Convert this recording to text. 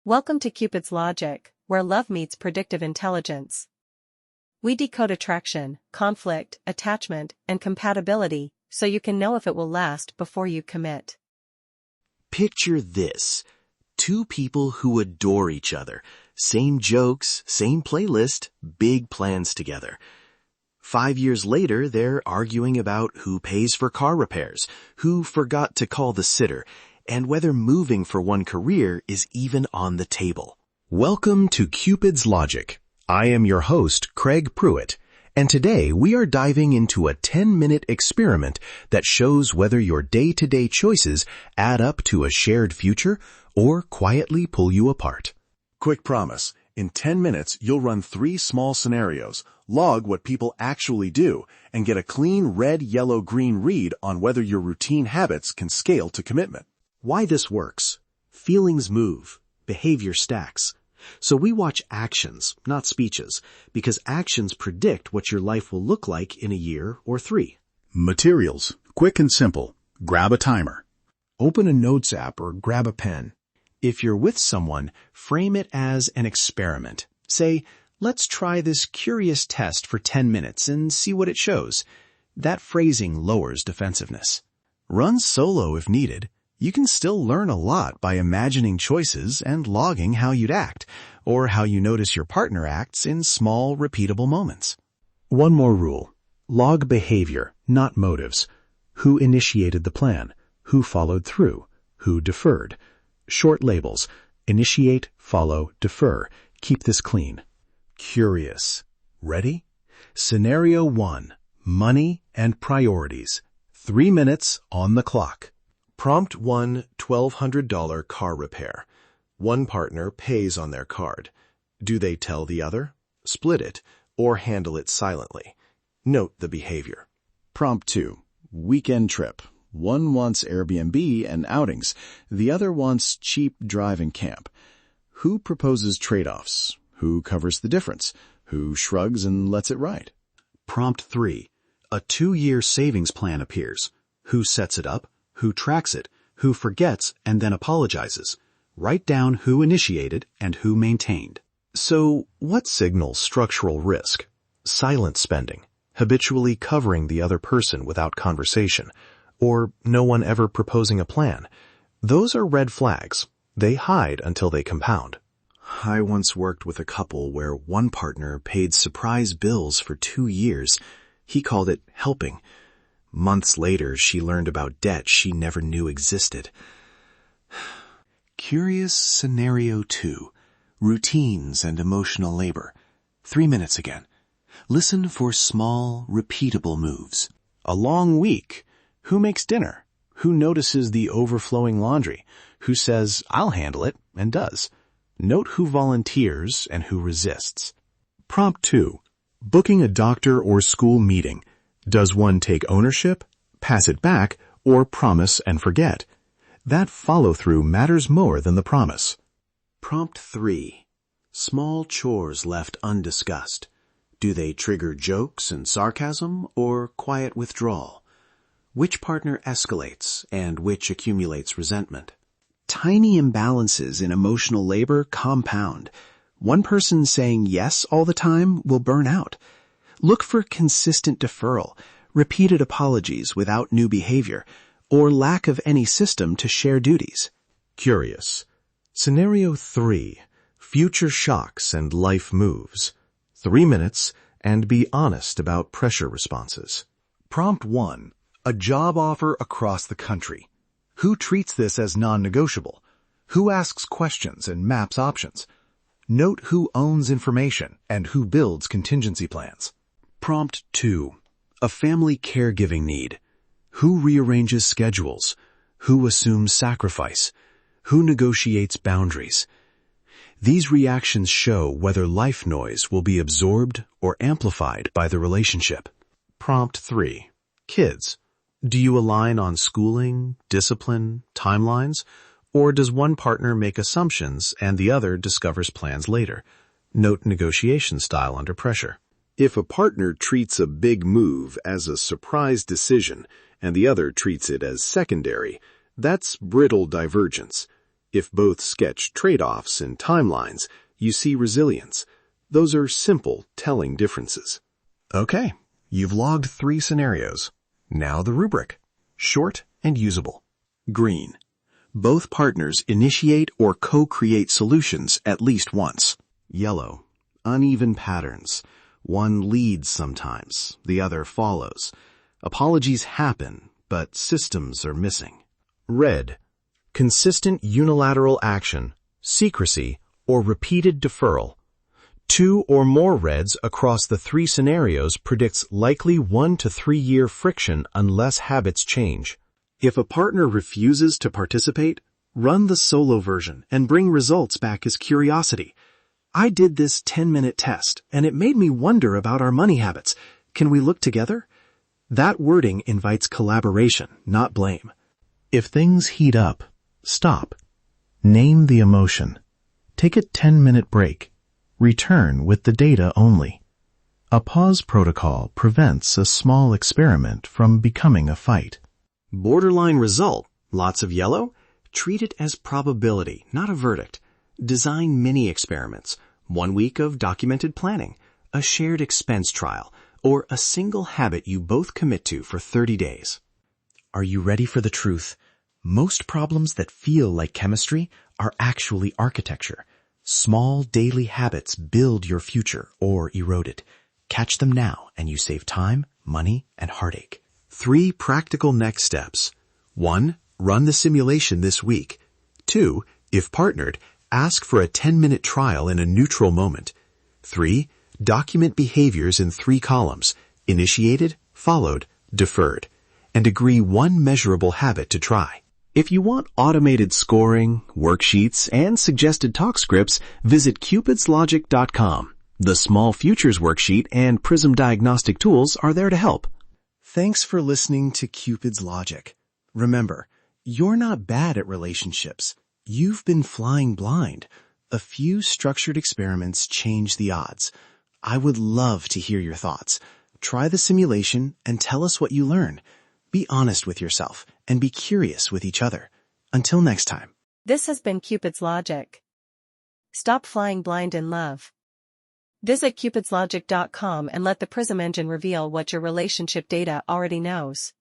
Welcome to Cupid's Logic, where love meets predictive intelligence. We decode attraction, conflict, attachment, and compatibility, so you can know if it will last before you commit. Picture this. Two people who adore each other. Same jokes, same playlist, big plans together. 5 years later, they're arguing about who pays for car repairs, who forgot to call the sitter, and whether moving for one career is even on the table. Welcome to Cupid's Logic. I am your host, Craig Pruitt, and today we are diving into a 10-minute experiment that shows whether your day-to-day choices add up to a shared future or quietly pull you apart. Quick promise. In 10 minutes, you'll run 3 small scenarios, log what people actually do, and get a clean red, yellow, green read on whether your routine habits can scale to commitment. Why this works. Feelings move, behavior stacks. So we watch actions, not speeches, because actions predict what your life will look like in a year or 3. Materials. Quick and simple. Grab a timer. Open a notes app or grab a pen. If you're with someone, frame it as an experiment. Say, let's try this curious test for 10 minutes and see what it shows. That phrasing lowers defensiveness. Run solo if needed. You can still learn a lot by imagining choices and logging how you'd act, or how you notice your partner acts in small, repeatable moments. One more rule. Log behavior, not motives. Who initiated the plan? Who followed through? Who deferred? Short labels. Initiate, follow, defer. Keep this clean. Curious. Ready? Scenario 1. Money and priorities. 3 minutes on the clock. Prompt 1, $1,200 car repair. One partner pays on their card. Do they tell the other, split it, or handle it silently? Note the behavior. Prompt 2. Weekend trip. One wants Airbnb and outings. The other wants cheap drive and camp. Who proposes trade-offs? Who covers the difference? Who shrugs and lets it ride? Prompt 3. A 2-year savings plan appears. Who sets it up? Who tracks it? Who forgets and then apologizes? Write down who initiated and who maintained. So, what signals structural risk? Silent spending, habitually covering the other person without conversation, or no one ever proposing a plan. Those are red flags. They hide until they compound. I once worked with a couple where one partner paid surprise bills for 2 years. He called it helping. Months later, she learned about debt she never knew existed. Curious scenario 2. Routines and emotional labor. 3 minutes again. Listen for small, repeatable moves. A long week. Who makes dinner? Who notices the overflowing laundry? Who says, I'll handle it, and does? Note who volunteers and who resists. Prompt 2. Booking a doctor or school meeting. Does one take ownership, pass it back, or promise and forget? That follow-through matters more than the promise. Prompt 3. Small chores left undiscussed. Do they trigger jokes and sarcasm or quiet withdrawal? Which partner escalates and which accumulates resentment? Tiny imbalances in emotional labor compound. One person saying yes all the time will burn out. Look for consistent deferral, repeated apologies without new behavior, or lack of any system to share duties. Curious. Scenario 3. Future shocks and life moves. 3 minutes, and be honest about pressure responses. Prompt 1. A job offer across the country. Who treats this as non-negotiable? Who asks questions and maps options? Note who owns information and who builds contingency plans. Prompt 2. A family caregiving need. Who rearranges schedules? Who assumes sacrifice? Who negotiates boundaries? These reactions show whether life noise will be absorbed or amplified by the relationship. Prompt 3. Kids. Do you align on schooling, discipline, timelines? Or does one partner make assumptions and the other discovers plans later? Note negotiation style under pressure. If a partner treats a big move as a surprise decision and the other treats it as secondary, that's brittle divergence. If both sketch trade-offs and timelines, you see resilience. Those are simple, telling differences. Okay, you've logged 3 scenarios. Now the rubric. Short and usable. Green. Both partners initiate or co-create solutions at least once. Yellow. Uneven patterns. One leads sometimes, the other follows. Apologies happen, but systems are missing. Red. Consistent unilateral action, secrecy, or repeated deferral. 2 or more reds across the 3 scenarios predicts likely 1 to 3 year friction unless habits change. If a partner refuses to participate, run the solo version and bring results back as curiosity. I did this 10-minute test, and it made me wonder about our money habits. Can we look together? That wording invites collaboration, not blame. If things heat up, stop. Name the emotion. Take a 10-minute break. Return with the data only. A pause protocol prevents a small experiment from becoming a fight. Borderline result, lots of yellow? Treat it as probability, not a verdict. Design mini experiments, 1 week of documented planning, a shared expense trial, or a single habit you both commit to for 30 days. Are you ready for the truth? Most problems that feel like chemistry are actually architecture. Small daily habits build your future or erode it. Catch them now and you save time, money, and heartache. 3 practical next steps. 1. Run the simulation this week. 2. If partnered, ask for a 10-minute trial in a neutral moment. 3. Document behaviors in 3 columns: initiated, followed, deferred, and agree 1 measurable habit to try. If you want automated scoring, worksheets, and suggested talk scripts, visit cupidslogic.com. The Small Futures Worksheet and Prism Diagnostic Tools are there to help. Thanks for listening to Cupid's Logic. Remember, you're not bad at relationships. You've been flying blind. A few structured experiments change the odds. I would love to hear your thoughts. Try the simulation and tell us what you learn. Be honest with yourself and be curious with each other. Until next time. This has been Cupid's Logic. Stop flying blind in love. Visit cupidslogic.com and let the Prism engine reveal what your relationship data already knows.